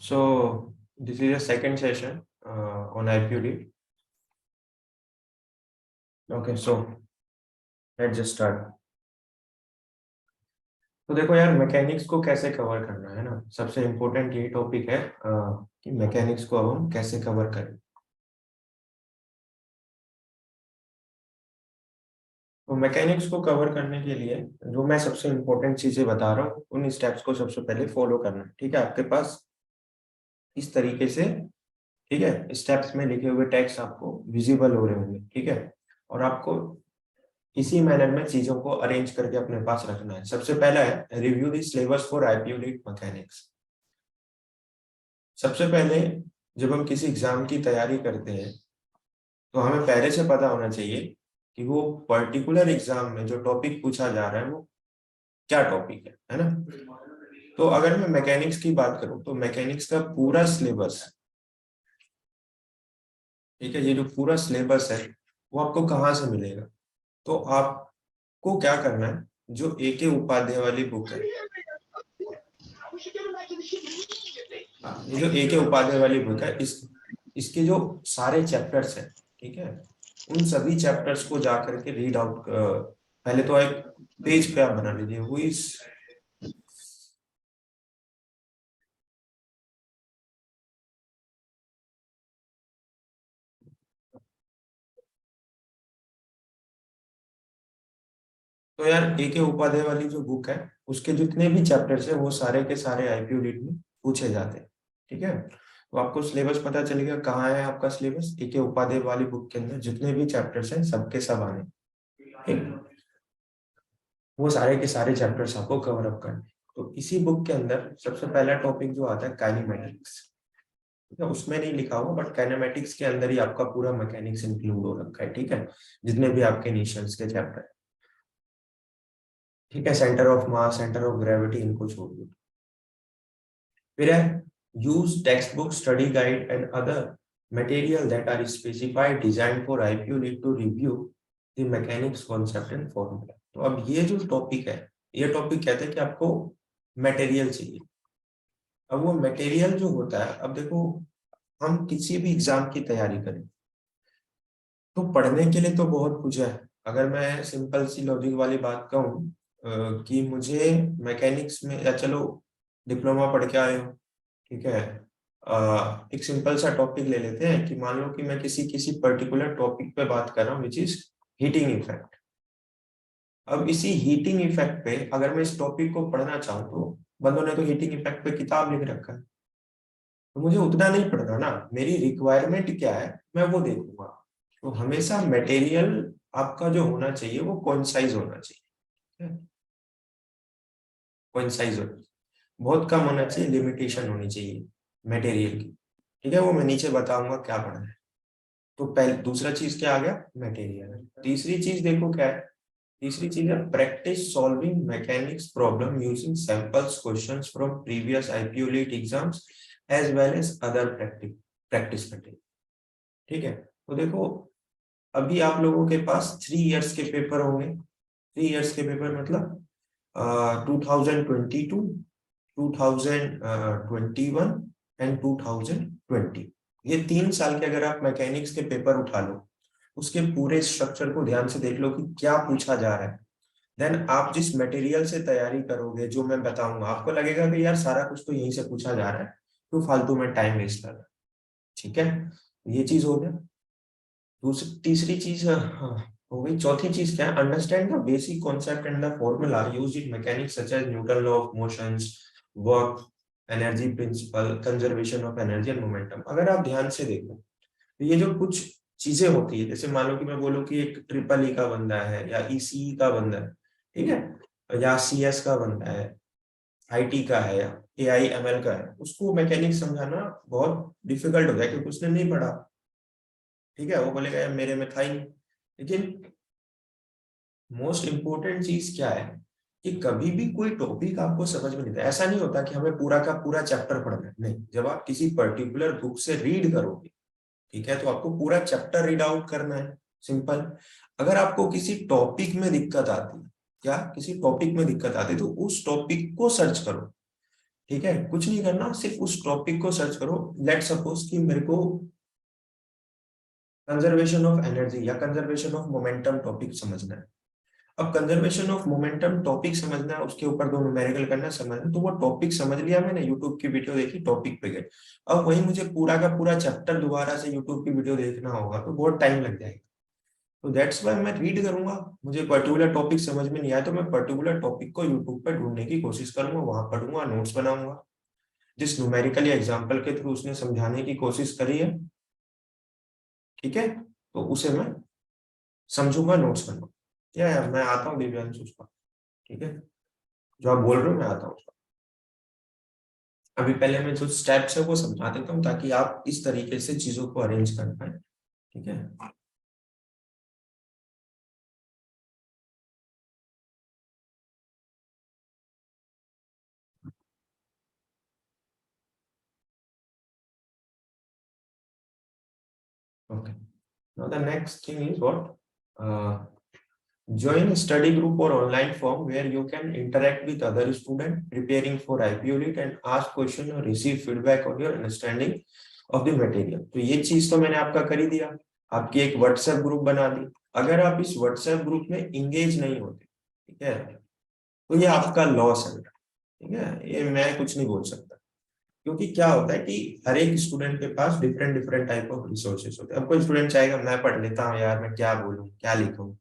So this is a second session on IPUD. Okay, so let's just start. तो देखो यार, mechanics को कैसे कवर करना है ना, सबसे इम्पोर्टेंट ये टॉपिक है कि मैकेनिक्स को अब हम कैसे कवर करें। तो मैकेनिक्स को कवर करने के लिए जो मैं सबसे इम्पोर्टेंट चीजें बता रहा हूँ, उन स्टेप्स को सबसे पहले फॉलो करना है। ठीक है, आपके पास इस तरीके से, ठीक है, स्टेप्स में लिखे हुए टेक्स्ट आपको विजिबल हो रहे होंगे। ठीक है, और आपको इसी मैनर में चीजों को अरेंज करके अपने पास रखना है। सबसे पहला है रिव्यू द सिलेबस फॉर आईपीयूडी मैकेनिक्स। सबसे पहले जब हम किसी एग्जाम की तैयारी करते हैं तो हमें पहले से पता होना चाहिए कि वो पर्टिकुलर एग्जाम में जो टॉपिक पूछा जा रहा है वो क्या टॉपिक है ना। तो अगर मैं मैकेनिक्स की बात करूं तो मैकेनिक्स का पूरा सिलेबस, ठीक है, ये जो पूरा सिलेबस है वो आपको कहाँ से मिलेगा। तो आपको क्या करना है, जो AK उपाध्याय वाली बुक है, ये जो AK उपाध्याय वाली बुक है, इसके जो सारे चैप्टर्स हैं, ठीक है, उन सभी चैप्टर्स को जा करके रीड आउट। पहले तो एक पेज पे आप बना लीजिए वो इस तो यार AK उपाध्याय वाली जो बुक है उसके जितने भी चैप्टर्स है वो सारे के सारे IPU में पूछे जाते हैं। ठीक है, तो आपको सिलेबस पता चलेगा कहाँ है आपका सिलेबस। AK उपाध्याय वाली बुक के अंदर जितने भी चैप्टर्स हैं सबके सब आने, ठीक, वो सारे के सारे चैप्टर्स आपको कवर अप करने। तो इसी बुक के अंदर सबसे पहला टॉपिक जो आता है काइनेमेटिक्स, ठीक है, उसमें नहीं लिखा हुआ बट काइनेमेटिक्स के अंदर ही आपका पूरा मैकेनिक्स इंक्लूड हो रखा है। ठीक है, जितने भी आपके इनिशियल्स के चैप्टर, ठीक है, centre of mass, centre of gravity, इनको छोड़ दो। फिर है use textbook, study guide and other material that are specified design for IPU need to review the mechanics concept and formula. तो अब ये जो टॉपिक है, ये टॉपिक कहते हैं कि आपको मटेरियल चाहिए। अब वो मटेरियल जो होता है, अब देखो, हम किसी भी एग्जाम की तैयारी करें तो पढ़ने के लिए तो बहुत कुछ है। अगर मैं सिंपल सी लॉजिक वाली बात कहूँ कि मुझे मैकेनिक्स में, या चलो डिप्लोमा पढ़ के आए हो, ठीक है, एक सिंपल सा टॉपिक ले लेते हैं कि मान लो कि मैं किसी किसी पर्टिकुलर टॉपिक पे बात कर रहा हूँ विच इज हीटिंग इफेक्ट। अब इसी हीटिंग इफेक्ट पे अगर मैं इस टॉपिक को पढ़ना चाहूँ तो बंदों ने तो हीटिंग इफेक्ट पे किताब लिख रखा है, तो मुझे उतना नहीं पढ़ना ना, मेरी रिक्वायरमेंट क्या है मैं वो देखूंगा। तो हमेशा मटेरियल आपका जो होना चाहिए वो कोइंसाइज होना चाहिए, कोइंसाइज होना चाहिए, बहुत कम होना चाहिए, लिमिटेशन होनी चाहिए मटेरियल की। ठीक है, वो मैं नीचे बताऊंगा क्या पढ़ना है। तो पहले दूसरा चीज क्या आ गया, मटेरियल। तीसरी चीज देखो क्या है, तीसरी चीज है practice solving mechanics problem using samples questions from previous IPU LEET exams as well as other practice material. ठीक है, तो देखो, अभी आप लोगों के पास 3 इयर्स के पेपर होंगे। 3 इयर्स के पेपर मतलब 2022, 2021 एंड 2020, ये 3 साल के अगर आप मैकेनिक्स के पेपर उठा लो, उसके पूरे स्ट्रक्चर को ध्यान से देख लो कि क्या पूछा जा रहा है। देन आप जिस मटेरियल से तैयारी करोगे, जो मैं बताऊंगा, आपको लगेगा कि यार सारा कुछ तो यहीं से पूछा जा रहा है, तो फालतू में टाइम वेस्ट कर रहा है। ठीक है, ये चीज हो गया। दूसरी तीसरी चीज हो गई। चौथी चीज क्या है, understand the basic concept and the formula used in mechanics such as Newton law of motions, work, energy principle, conservation of energy and momentum. अगर आप ध्यान से देखो तो ये जो कुछ चीजें होती है, जैसे मान लो कि मैं बोलूँ कि एक ट्रिपल ई का बंदा है या ECE का बंदा है, ठीक है, या CS का बंदा है, IT का है, या AI ML का है, उसको मैकेनिक्स समझाना बहुत डिफिकल्ट हो जाए क्योंकि उसने नहीं पढ़ा। ठीक है, वो बोलेगा यार मेरे में था ही नहीं। लेकिन मोस्ट इंपॉर्टेंट चीज क्या है कि कभी भी कोई टॉपिक आपको समझ में नहीं आता, ऐसा नहीं होता कि हमें पूरा का पूरा चैप्टर पढ़ना है, नहीं। जब आप किसी पर्टिकुलर बुक से रीड करोगे, ठीक है, तो आपको पूरा चैप्टर रीड आउट करना है, सिंपल। अगर आपको किसी टॉपिक में दिक्कत आती है, क्या किसी टॉपिक में दिक्कत आती है, तो उस टॉपिक को सर्च करो। ठीक है, कुछ नहीं करना, सिर्फ उस टॉपिक को सर्च करो। लेट सपोज कि मेरे को कंजर्वेशन ऑफ एनर्जी या कंजर्वेशन ऑफ मोमेंटम टॉपिक समझना है। अब कंजर्वेशन ऑफ मोमेंटम टॉपिक समझना है, उसके ऊपर दो न्यूमेरिकल करना समझना, तो वो टॉपिक समझ लिया मैंने, यूट्यूब की वीडियो देखी, टॉपिक पे गए। अब वही मुझे पूरा का पूरा चैप्टर दोबारा से यूट्यूब की वीडियो देखना होगा तो बहुत टाइम लग जाएगा। तो दैट्स वाई मैं रीड करूंगा। मुझे पर्टिकुलर टॉपिक समझ में नहीं आया तो मैं पर्टिकुलर टॉपिक को यूट्यूब पर ढूंढने की कोशिश करूंगा, वहां पढ़ूंगा, नोट्स बनाऊंगा। जिस न्यूमेरिकल या एग्जाम्पल के थ्रू उसने समझाने की कोशिश करी है, ठीक है, तो उसे मैं समझूंगा, नोट्स बनूंगा। क्या मैं आता हूँ दिव्यांश उसका, ठीक है, जो आप बोल रहे हो मैं आता हूँ उसका। अभी पहले मैं जो स्टेप्स है वो समझा देता हूँ ताकि आप इस तरीके से चीजों को अरेंज कर पाए, ठीक है। Okay, now the next thing is what, join a study group or online forum where you can interact with other students preparing for IPO lit and ask question or receive feedback on your understanding of the material। तो ये चीज तो मैंने आपका कर ही दिया, आपकी एक व्हाट्सएप ग्रुप बना दी। अगर आप इस व्हाट्सएप ग्रुप में इंगेज नहीं होते, ठीक है, तो ये आपका लॉस है, ठीक है, ये मैं कुछ नहीं बोल सकता। क्योंकि क्या होता है कि हर एक स्टूडेंट के पास different different type of resources होते हैं। अब कोई स्टूडेंट चाहेगा मैं पढ़ लेता हूँ यार, मैं क्या बोलूँ क्या लिखूँ,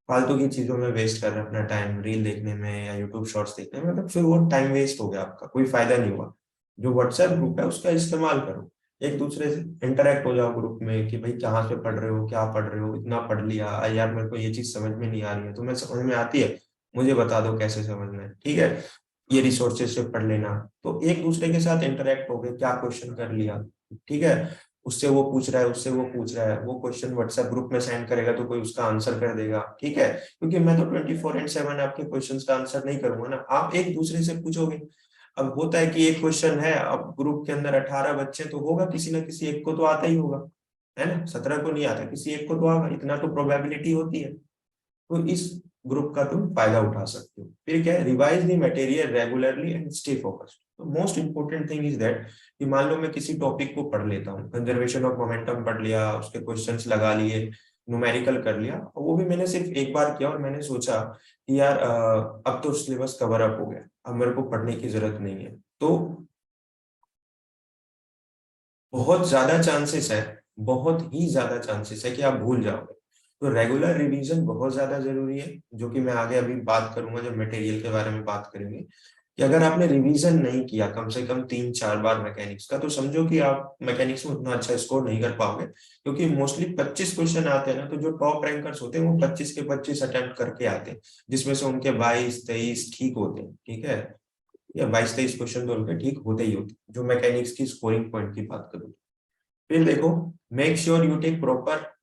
फालतू की चीजों में वेस्ट कर रहे हैं अपना टाइम, रील देखने में या यूट्यूब शॉर्ट्स देखने में, मतलब फिर वो टाइम वेस्ट हो गया, आपका कोई फायदा नहीं हुआ। जो व्हाट्सएप ग्रुप है उसका इस्तेमाल करो, एक दूसरे से इंटरेक्ट हो जाओ ग्रुप में कि भाई कहाँ से पढ़ रहे हो, क्या पढ़ रहे हो, इतना पढ़ लिया यार, मेरे को ये चीज समझ में नहीं आ रही है, तुम्हें समझ में आती है, मुझे बता दो कैसे समझना है, ठीक है, ये रिसोर्सेज से पढ़ लेना। तो एक दूसरे के साथ इंटरेक्ट हो गए, क्या क्वेश्चन कर लिया, ठीक है, उससे वो पूछ रहा है, उससे वो पूछ रहा है, वो क्वेश्चन व्हाट्सएप ग्रुप में सेंड करेगा तो कोई उसका आंसर कर देगा, ठीक है, क्योंकि मैं तो 24/7 आपके क्वेश्चंस का आंसर नहीं करूंगा ना, आप एक दूसरे से पूछोगे। अब होता है कि एक क्वेश्चन है, अब ग्रुप के अंदर 18 बच्चे, तो होगा किसी ना किसी एक को तो आता ही होगा, है ना, 17 को नहीं आता, किसी एक को तो आगा, इतना तो प्रोबेबिलिटी होती है। तो इस ग्रुप का तुम फायदा उठा सकते हो। फिर क्या है, revise the material regularly and stay focused. तो most important thing is that कि मान लो मैं किसी टॉपिक को पढ़ लेता हूँ, कंजर्वेशन ऑफ मोमेंटम पढ़ लिया, उसके क्वेश्चंस लगा लिए, न्यूमेरिकल कर लिया, और वो भी मैंने सिर्फ एक बार किया और मैंने सोचा कि यार अब तो सिलेबस कवर अप हो गया, अब मेरे को पढ़ने की जरूरत नहीं है, तो बहुत ज्यादा चांसेस है, बहुत ही ज्यादा चांसेस है कि आप भूल जाओगे। तो रेगुलर रिवीजन बहुत ज्यादा जरूरी है, जो कि मैं आगे अभी बात करूंगा जब मटेरियल के बारे में बात करेंगे, कि अगर आपने रिवीजन नहीं किया कम से कम 3-4 बार मैकेनिक्स का, तो समझो कि आप मैकेनिक्स में उतना अच्छा स्कोर नहीं कर पाओगे। क्योंकि मोस्टली 25 क्वेश्चन आते हैं ना, तो जो टॉप रैंकर्स होते हैं वो 25 के 25 अटेम्प्ट करके आते हैं, जिसमें से उनके 22-23 ठीक होते हैं, ठीक है, या 22-23 क्वेश्चन तो उनके ठीक होते ही होते हैं, जो मैकेनिक्स की स्कोरिंग पॉइंट की बात करूँ। फिर देखो, make sure you take proper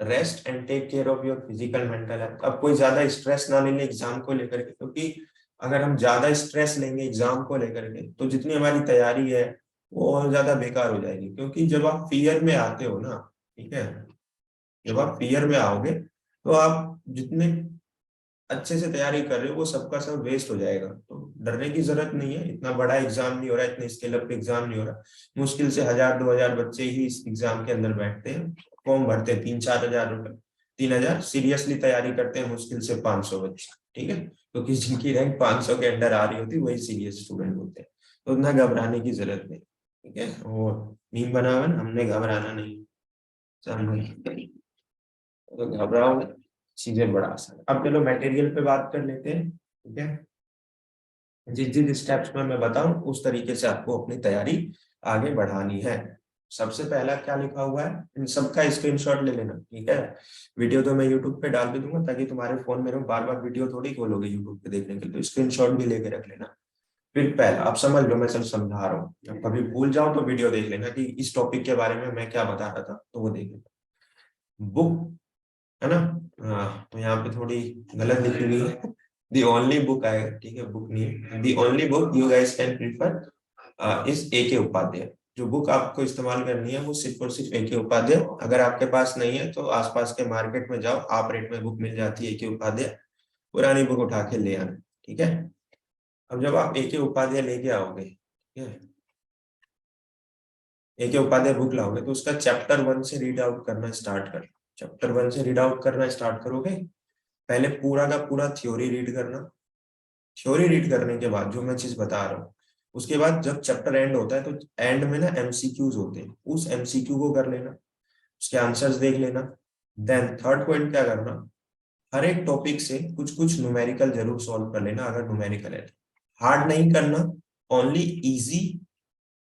rest and take care of your physical mental health. अब कोई ज्यादा स्ट्रेस ना ले ले एग्जाम को लेकर के, क्योंकि अगर हम ज्यादा स्ट्रेस लेंगे एग्जाम को लेकर के तो जितनी हमारी तैयारी है वो और ज्यादा बेकार हो जाएगी। क्योंकि जब आप फियर में आते हो ना, ठीक है, जब आप फियर में आओगे तो आप जितने अच्छे से तैयारी कर रहे हो वो सबका सब वेस्ट हो जाएगा। तो डरने की जरूरत नहीं है, इतना बड़ा एग्जाम नहीं हो रहा, इतने स्केल अप एग्जाम नहीं हो रहा, मुश्किल से 1000-2000 बच्चे ही इस एग्जाम के अंदर बैठते हैं, फॉर्म भरते हैं 3-4 हजार रुपए, 3000 सीरियसली तैयारी करते हैं मुश्किल से 500 बच्चे, ठीक है, क्योंकि जिनकी रैंक 500 के अंडर आ रही होती है वही सीरियस स्टूडेंट होते हैं। तो उतना घबराने की जरूरत नहीं, ठीक है, और नीम बनावन हमने घबराना नहीं, तो घबराओ, चीजें बड़ा आसान है। अब चलो मटेरियल पे बात कर लेते हैं, ठीक है, जिस जिस स्टेप्स में मैं बताऊं उस तरीके से आपको अपनी तैयारी आगे बढ़ानी है। सबसे पहला क्या लिखा हुआ है, इन सबका स्क्रीनशॉट ले लेना, ठीक है, वीडियो तो मैं यूट्यूब पे डाल भी दूंगा ताकि तुम्हारे फोन में बार बार वीडियो थोड़ी खोलोगे यूट्यूब पे देखने के लिए, तो स्क्रीनशॉट भी लेके रख लेना। फिर पहला आप समझ लो, मैं सब समझा रहा हूँ, कभी भूल जाओ तो वीडियो देख लेना कि इस टॉपिक के बारे में मैं क्या बता रहा था, तो वो देख लेना। बुक, है ना, हाँ, तो यहाँ पे थोड़ी गलत लिखी हुई है, दी ओनली बुक आएगा, ठीक है, बुक नहीं है, the only book you guys can prefer is A K. Upadhyay. जो बुक आपको इस्तेमाल करनी है वो सिर्फ और सिर्फ ए.के. उपाध्याय। अगर आपके पास नहीं है तो आसपास के मार्केट में जाओ, आप रेट में बुक मिल जाती है ए.के. उपाध्याय, पुरानी बुक उठा के ले आना, ठीक है। अब जब आप ए.के. उपाध्याय लेके आओगे, AK उपाध्याय बुक लाओगे तो उसका चैप्टर 1 से रीड आउट करना स्टार्ट कर। चैप्टर 1 से रीड आउट करना स्टार्ट करोगे, पहले पूरा का पूरा थ्योरी रीड करना। थ्योरी रीड करने के बाद जो मैं चीज बता रहा हूँ, उसके बाद जब चैप्टर एंड होता है तो एंड में ना MCQs होते हैं, उस MCQ को कर लेना, उसके आंसर्स देख लेना। देन थर्ड पॉइंट क्या करना, हर एक टॉपिक से कुछ कुछ न्यूमेरिकल जरूर सॉल्व कर लेना अगर न्यूमेरिकल है तो। हार्ड नहीं करना, only easy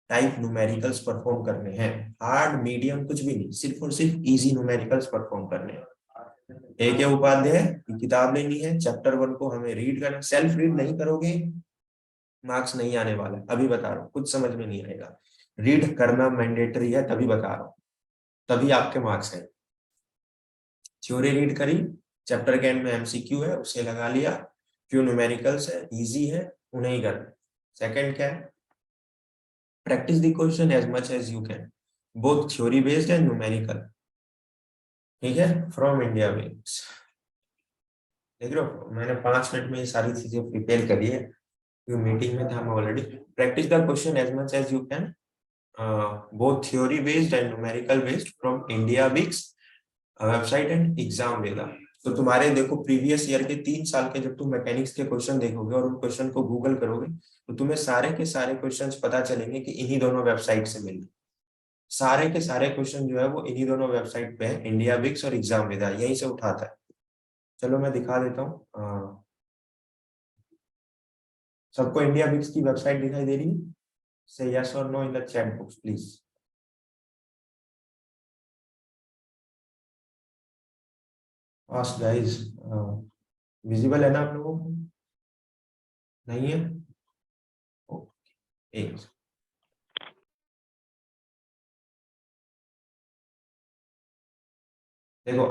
type numericals perform करने हैं, हार्ड मीडियम कुछ भी नहीं, सिर्फ और सिर्फ इजी न्यूमेरिकल्स परफॉर्म करने हैं। AK उपाध्याय की किताब लेनी है, चैप्टर 1 को हमें रीड करना, सेल्फ रीड नहीं करोगे मार्क्स नहीं आने वाला, अभी बता रहा हूँ, कुछ समझ में नहीं आएगा। रीड करना मैंडेटरी है, तभी बता रहा हूँ, तभी आपके मार्क्स है। थ्योरी रीड करी, चैप्टर के एंड में MCQ है उसे लगा लिया, क्यों न्यूमेरिकल्स है, इजी है, उन्हें ही करना। सेकंड क्या है, practice the question as much as you can, both theory based and numerical, ठीक है, फ्रॉम इंडिया बेस्ड। देख रहे हो मैंने 5 मिनट में ये सारी चीजें प्रिपेयर करी है, मीटिंग में था हम already. Practice the question as much as you can, both theory based and numerical based from India Bix website and Examveda. तो तुम्हारे देखो प्रीवियस ईयर के 3 साल के जब तुम मैकेनिक्स के क्वेश्चन देखोगे और उन क्वेश्चन को गूगल करोगे तो तुम्हें सारे के सारे क्वेश्चंस पता चलेंगे कि इन्हीं दोनों वेबसाइट से मिले। सारे के सारे क्वेश्चन जो है वो इन्हीं दोनों वेबसाइट पे है, इंडिया बिक्स और एग्जाम वेदा, यहीं से उठाता है। चलो मैं दिखा देता हूँ, सबको इंडिया बिक्स की वेबसाइट दिखाई दे रही है? से यस और no in the chat box please. Ask guys, visible है ना आप लोगों को? नहीं है? एक देखो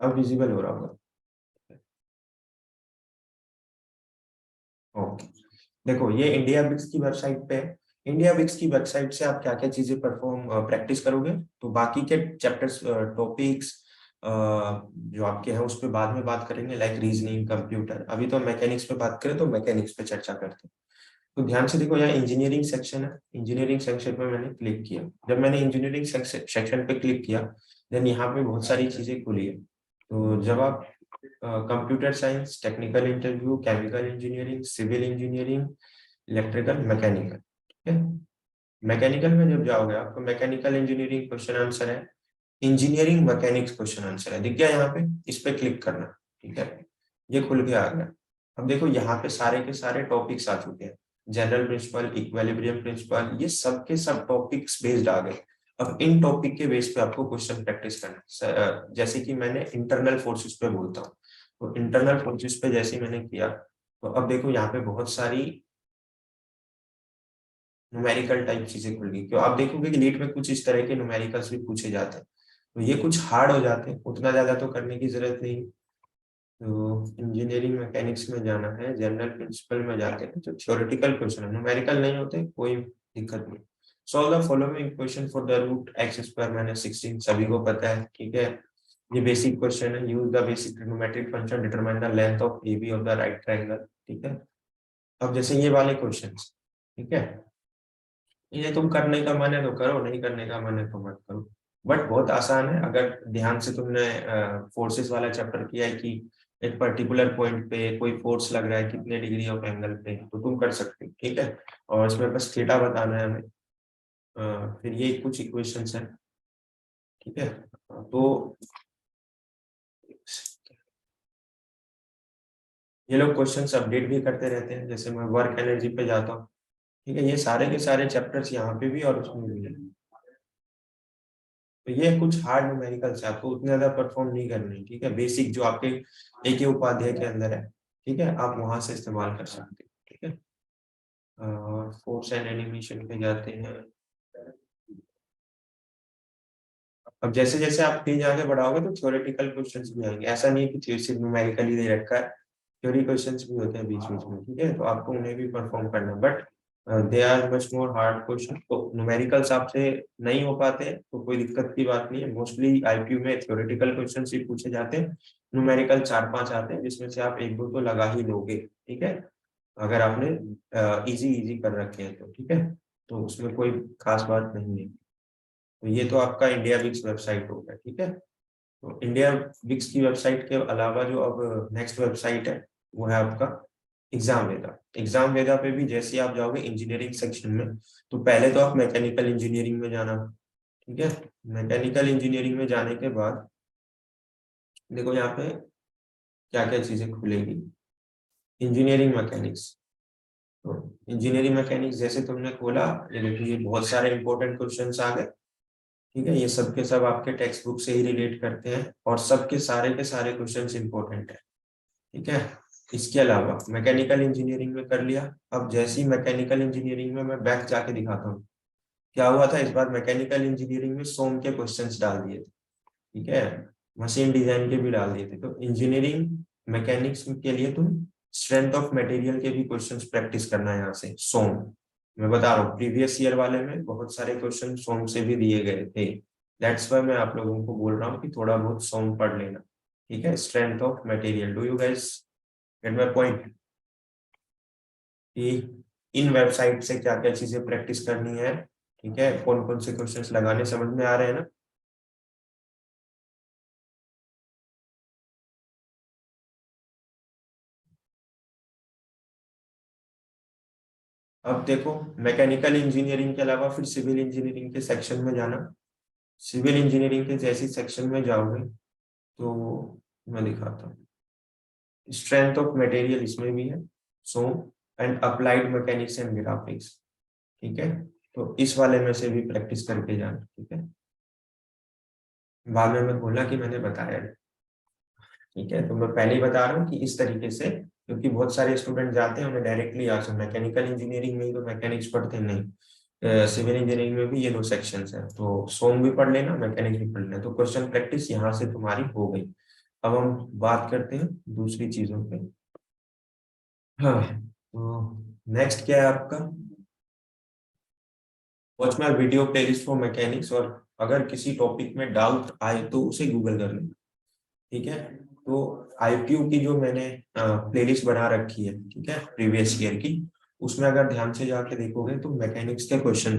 अब विजिबल हो रहा होगा। ओके, देखो ये इंडिया बिक्स की वेबसाइट पे है। इंडिया बिक्स की वेबसाइट से आप क्या क्या चीजें परफॉर्म प्रैक्टिस करोगे, तो बाकी के चैप्टर्स टॉपिक्स जो आपके हैं उस पर बाद में बात करेंगे, लाइक रीजनिंग, कंप्यूटर। अभी तो मैकेनिक्स पे बात करें तो मैकेनिक्स पे चर्चा करते हैं। तो ध्यान से देखो, यहाँ इंजीनियरिंग सेक्शन है, इंजीनियरिंग सेक्शन पे मैंने क्लिक किया। जब मैंने इंजीनियरिंग सेक्शन पे क्लिक किया देन यहाँ पे बहुत सारी चीजें खुली है। तो जब आप computer science, technical interview, chemical engineering, civil engineering, electrical, mechanical, ठीक है। मैकेनिकल में जब जाओगे आप तो मैकेनिकल इंजीनियरिंग क्वेश्चन आंसर है, इंजीनियरिंग मैकेनिक्स क्वेश्चन आंसर है, दिख गया यहाँ पे, इस पे क्लिक करना, ठीक है। ये खुल के आ गया। अब देखो यहाँ पे सारे के सारे टॉपिक्स आ चुके हैं, जनरल प्रिंसिपल, इक्विलिब्रियम प्रिंसिपल, ये सब के सब टॉपिक्स बेस्ड आ गए। अब इन टॉपिक के बेस पे आपको क्वेश्चन प्रैक्टिस करना है। जैसे कि मैंने इंटरनल फोर्सेस पे बोलता हूँ, तो इंटरनल फोर्सेस पे जैसे मैंने किया तो अब देखो यहाँ पे बहुत सारी न्यूमेरिकल टाइप चीजें खुल गई। क्यों, आप देखोगे कि नीट में कुछ इस तरह के न्यूमेरिकल्स भी पूछे जाते हैं, तो ये कुछ हार्ड हो जाते हैं, उतना ज्यादा तो करने की जरूरत नहीं। तो इंजीनियरिंग मैकेनिक्स में जाना है, जनरल प्रिंसिपल में जाते हैं तो थ्योरेटिकल क्वेश्चन है, न्यूमेरिकल नहीं होते, कोई दिक्कत नहीं। Solve the following equation for the root X square minus 16, सभी को पता है, ठीक है। ये बेसिक क्वेश्चन है, use the basic trigonometric function, determine the length of AB of the right triangle, ठीक है। अब जैसे ये वाले क्वेश्चन, ठीक है, ये तुम करने का मन है तो करो, नहीं करने का मन है तो मत करो, बट बहुत आसान है अगर ध्यान से तुमने फोर्सेस वाला चैप्टर किया है कि एक पर्टिकुलर पॉइंट पे कोई फोर्स लग रहा है कितने डिग्री ऑफ एंगल पे, तो तुम कर सकते हो, ठीक है। और इसमें बस थीटा बताना है हमें। फिर ये कुछ इक्वेशंस हैं, ठीक है। तो ये लोग क्वेश्चंस अपडेट भी करते रहते हैं, जैसे मैं वर्क एनर्जी पे जाता हूँ, ठीक है, ये सारे के सारे चैप्टर्स यहाँ पे भी और उसमें भी है। तो ये कुछ हार्ड न्यूमेरिकल्स है, आपको उतने ज्यादा परफॉर्म नहीं करने हैं, ठीक है। बेसिक जो आपके AK उपाध्याय के अंदर है, ठीक है, आप वहां से इस्तेमाल कर सकते हैं, ठीक है। फोर्स एंड एनिमेशन पे जाते हैं। अब जैसे जैसे आप पेज आगे बढ़ाओगे तो थ्योरेटिकल क्वेश्चंस भी आएंगे, ऐसा नहीं है कि सिर्फ न्यूमेरिकल ही दे रखा है, थ्योरी क्वेश्चंस भी होते हैं बीच बीच में, ठीक है, तो आपको उन्हें भी परफॉर्म करना, but they are much more hard question. तो न्यूमेरिकल्स आपसे नहीं हो पाते तो कोई दिक्कत की बात नहीं है, मोस्टली IQ में थ्योरेटिकल क्वेश्चन ही पूछे जाते हैं, न्यूमेरिकल 4-5 आते हैं जिसमें से आप 1-2 तो लगा ही लोगे, ठीक है। अगर आपने इजी इजी कर रखे हैं तो, ठीक है, तो उसमें कोई खास बात नहीं है। तो ये तो आपका इंडिया विक्स वेबसाइट हो गया, ठीक है। तो इंडिया विक्स की वेबसाइट के अलावा जो अब नेक्स्ट वेबसाइट है वो है आपका एग्जाम वेदा। एग्जाम वेदा पे भी जैसे आप जाओगे इंजीनियरिंग सेक्शन में, तो पहले तो आप मैकेनिकल इंजीनियरिंग में जाना, ठीक है। मैकेनिकल इंजीनियरिंग में जाने के बाद देखो यहाँ पे क्या क्या चीजें खुलेगी। इंजीनियरिंग मैकेनिक्स, तो इंजीनियरिंग मैकेनिक्स जैसे तुमने खोला, ये देखो ये बहुत सारे इंपॉर्टेंट क्वेश्चंस आ गए, ठीक है। ये सब के सब आपके टेक्स्ट बुक से ही रिलेट करते हैं और सबके सारे क्वेश्चंस इंपॉर्टेंट है, ठीक है। इसके अलावा मैकेनिकल इंजीनियरिंग में कर लिया। अब जैसी मैकेनिकल इंजीनियरिंग में मैं बैक जाके दिखाता हूँ क्या हुआ था। इस बार मैकेनिकल इंजीनियरिंग में सोम के क्वेश्चंस डाल दिए थे, ठीक है। मशीन डिजाइन के भी डाल दिए थे। तो इंजीनियरिंग मैकेनिक्स के लिए तुम स्ट्रेंथ ऑफ मटेरियल के भी क्वेश्चंस प्रैक्टिस करना है यहाँ से सोम। मैं बता रहा हूँ प्रीवियस ईयर वाले में बहुत सारे क्वेश्चन सोम से भी दिए गए थे। दैट्स वाई मैं आप लोगों को बोल रहा हूँ कि थोड़ा बहुत सोम पढ़ लेना, ठीक है। Strength of material, do you guys get my point कि इन वेबसाइट से क्या क्या चीजें प्रैक्टिस करनी है, ठीक है। कौन कौन से क्वेश्चंस लगाने, समझ में आ रहे हैं ना। अब देखो मैकेनिकल इंजीनियरिंग के अलावा फिर सिविल इंजीनियरिंग के सेक्शन में जाना। सिविल इंजीनियरिंग के जैसी सेक्शन में जाओगे तो मैं दिखाता हूँ। स्ट्रेंथ ऑफ मटेरियल इसमें भी है, so and applied mechanics and graphics, ठीक है। तो इस वाले में से भी प्रैक्टिस करके जाना, ठीक है। बाद में मत बोलना कि मैंने बताया नहीं, ठीक है। तो मैं पहले ही बता रहा हूँ कि इस तरीके से, क्योंकि बहुत सारे स्टूडेंट जाते हैं उन्हें डायरेक्टली आ मैकेनिकल इंजीनियरिंग में ही तो मैकेनिक्स पढ़ते हैं, नहीं सिविल इंजीनियरिंग में भी ये दो सेक्शंस हैं, तो सोम भी पढ़ लेना, मैकेनिक्स भी पढ़ लेना। तो क्वेश्चन प्रैक्टिस यहाँ से तुम्हारी हो गई। अब हम बात करते हैं दूसरी चीजों पे। हाँ, तो नेक्स्ट क्या है आपका, watch my video playlist for mechanics. और अगर किसी टॉपिक में डाउट आए तो उसे गूगल कर लेना, ठीक है। तो आईपीयू की जो मैंने प्लेलिस्ट बना रखी है, ठीक है, प्रीवियस ईयर की, उसमें अगर ध्यान से जाके देखोगे तो मैकेनिक्स के क्वेश्चन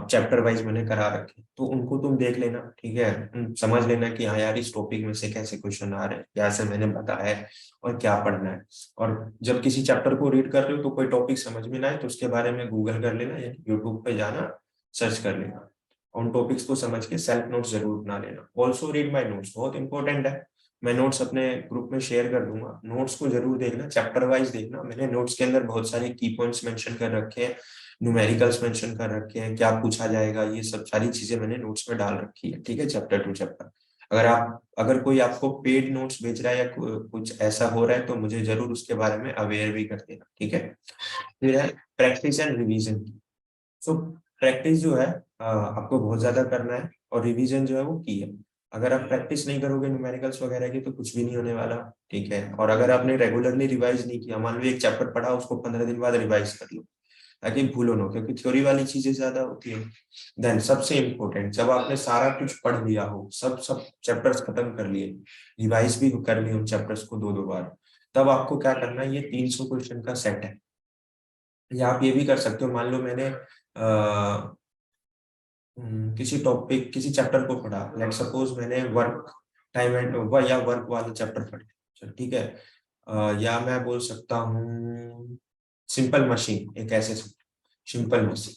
चैप्टर वाइज मैंने करा रखे, तो उनको तुम देख लेना, ठीक है। समझ लेना कि हाँ यार इस टॉपिक में से कैसे क्वेश्चन आ रहे हैं, कैसे मैंने बताया है और क्या पढ़ना है। और जब किसी चैप्टर को रीड कर रहे हो तो कोई टॉपिक समझ में ना आए तो उसके बारे में गूगल कर लेना या यूट्यूब पे जाना, सर्च कर लेना। उन टॉपिक्स को समझ के सेल्फ नोट्स जरूर बना लेना। ऑल्सो रीड माई नोट्स, बहुत इंपॉर्टेंट है। मैं नोट्स अपने ग्रुप में शेयर कर दूंगा, नोट्स को जरूर देखना, चैप्टर वाइज देखना। मैंने नोट्स के अंदर बहुत सारे की पॉइंट्स मेंशन कर रखे हैं, न्यूमेरिकल्स मेंशन कर रखे हैं, क्या पूछा जाएगा, ये सब सारी चीजें मैंने नोट्स में डाल रखी है, ठीक है, चैप्टर टू चैप्टर। अगर कोई आपको पेड नोट्स भेज रहा है या कुछ ऐसा हो रहा है तो मुझे जरूर उसके बारे में अवेयर भी कर देना, ठीक है। फिर है practice and revision. So practice जो है आपको बहुत ज्यादा करना है और रिवीजन जो है वो की है। अगर आप प्रैक्टिस नहीं करोगे न्यूमेरिकल्स वगैरह की तो कुछ भी नहीं होने वाला, ठीक है। और अगर आपने रेगुलरली रिवाइज नहीं किया, मान लो एक चैप्टर पढ़ा उसको 15 दिन बाद रिवाइज कर लो ताकि भूलो ना, क्योंकि थ्योरी वाली चीजें ज्यादा होती है। देन सबसे इम्पोर्टेंट, जब आपने सारा कुछ पढ़ लिया हो, सब सब चैप्टर्स खत्म कर लिए, रिवाइज भी कर लिए उन चैप्टर्स को दो दो बार, तब आपको क्या करना है, ये 300 क्वेश्चन का सेट है। या आप ये भी कर सकते हो, मान लो मैंने किसी टॉपिक किसी चैप्टर को पढ़ा, लेट सपोज मैंने वर्क टाइम एंड या वर्क वाला चैप्टर पढ़ा, चल ठीक है। या मैं बोल सकता हूँ सिंपल मशीन, एक ऐसे सिंपल मशीन।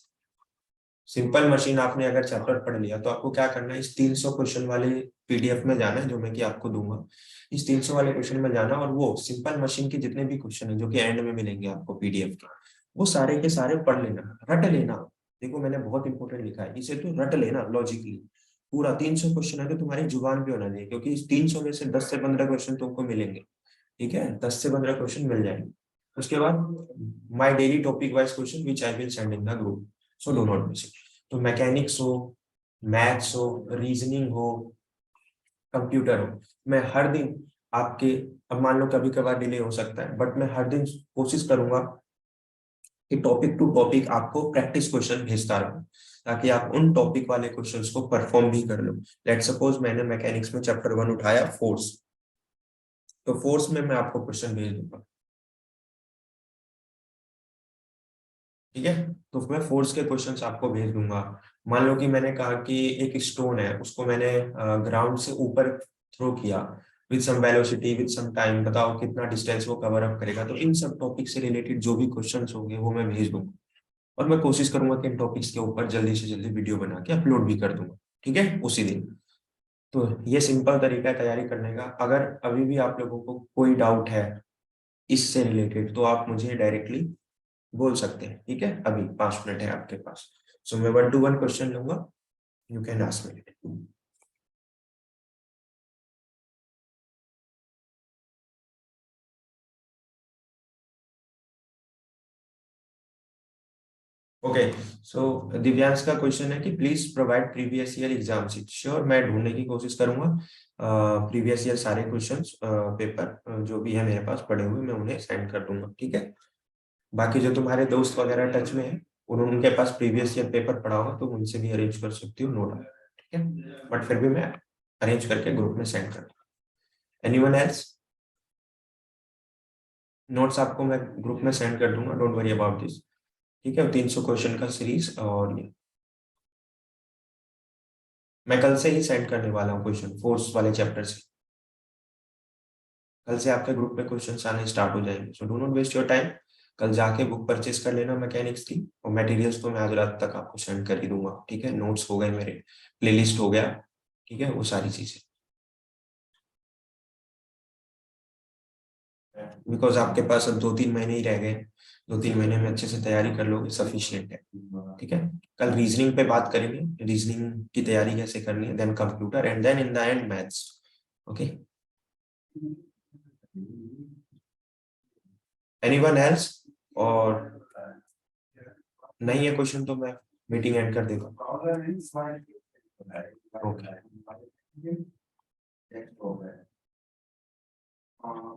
सिंपल मशीन आपने अगर चैप्टर पढ़ लिया तो आपको क्या करना है, इस 300 क्वेश्चन वाले पीडीएफ में जाना है जो मैं कि आपको दूंगा। इस 300 वाले क्वेश्चन में जाना और वो सिंपल मशीन के जितने भी क्वेश्चन है जो कि एंड में मिलेंगे आपको पीडीएफ के, वो सारे के सारे पढ़ लेना, रट लेना। देखो मैंने बहुत इंपॉर्टेंट लिखा है, इसे तो रट लेना लॉजिकली। पूरा 300 क्वेश्चन है तो तुम्हारी जुबान पे होना चाहिए, क्योंकि इस 300 में से 10 से 15 क्वेश्चन तुमको मिलेंगे, ठीक है। 10 से 15 क्वेश्चन मिल जाएंगे। उसके बाद my daily topic wise question which I will send in the group, so do not miss it. तो मैकेनिक्स हो, मैथ्स हो, रीजनिंग हो, कंप्यूटर हो, मैं हर दिन आपके, अब मान लो कभी कभार डिले हो सकता है बट मैं हर दिन कोशिश करूंगा कि टॉपिक टू टॉपिक आपको प्रैक्टिस क्वेश्चन भेजता रहूं, ताकि आप उन टॉपिक वाले क्वेश्चंस को परफॉर्म भी कर लो। लेट सपोज मैंने मैकेनिक्स में चैप्टर 1 उठाया फोर्स, तो फोर्स में मैं आपको क्वेश्चन भेज दूंगा, ठीक है। तो मैं फोर्स के क्वेश्चंस आपको भेज दूंगा। मान लो कि मैंने कहा कि एक स्टोन है, उसको मैंने ग्राउंड से ऊपर थ्रो किया with some velocity with some time, बताओ कितना डिस्टेंस वो कवर अप करेगा। तो इन सब टॉपिक से रिलेटेड जो भी क्वेश्चंस होंगे वो मैं भेज दूंगा, और मैं कोशिश करूंगा कि इन टॉपिक्स के ऊपर जल्दी से जल्दी वीडियो बना के अपलोड भी कर दूंगा, ठीक है, उसी दिन। तो ये सिंपल तरीका है तैयारी करने का। अगर अभी भी आप लोगों को कोई डाउट है इससे रिलेटेड तो आप मुझे डायरेक्टली बोल सकते हैं, ठीक है। अभी 5 मिनट है आपके पास, सो मैं 1 to 1 क्वेश्चन लूंगा, you can ask me. Okay, so Divyansh का क्वेश्चन है कि please provide previous year exam sheet. Sure, मैं ढूंढने की कोशिश करूंगा प्रीवियस ईयर सारे क्वेश्चंस पेपर जो भी है मेरे पास पड़े हुए, मैं उन्हें सेंड कर दूंगा, ठीक है। बाकी जो तुम्हारे दोस्त वगैरह टच में है, उनके पास प्रीवियस ईयर पेपर पड़ा होगा तो उनसे भी अरेंज कर सकती हो, नो डाउट, ठीक है। बट फिर भी मैं अरेंज करके ग्रुप में सेंड कर दूंगा। Anyone else? नोट्स आपको मैं ग्रुप में सेंड कर दूंगा, डोंट वरी अबाउट दिस, ठीक है। 300 क्वेश्चन का सीरीज, और ये मैं कल से ही सेंड करने वाला हूँ क्वेश्चन, फोर्स वाले चैप्टर से। कल से आपके ग्रुप में क्वेश्चन आने स्टार्ट हो जाएंगे, so do not waste your time. कल जाके बुक परचेज कर लेना मैकेनिक्स की, और मटेरियल्स तो मैं आज रात तक आपको सेंड कर ही दूंगा, ठीक है। नोट्स हो गए मेरे, प्लेलिस्ट हो गया, ठीक है, वो सारी चीजें। बिकॉज आपके पास अब 2-3 महीने ही रह गए, 2-3 महीने में अच्छे से तैयारी कर लोगे, सफिशियंट है, ठीक है। कल रीजनिंग पे बात करेंगे, रीजनिंग की तैयारी कैसे करनी है, then computer, and then in the end maths, okay. Anyone else? और नहीं है क्वेश्चन तो मैं मीटिंग एंड कर देता हूँ। ओके।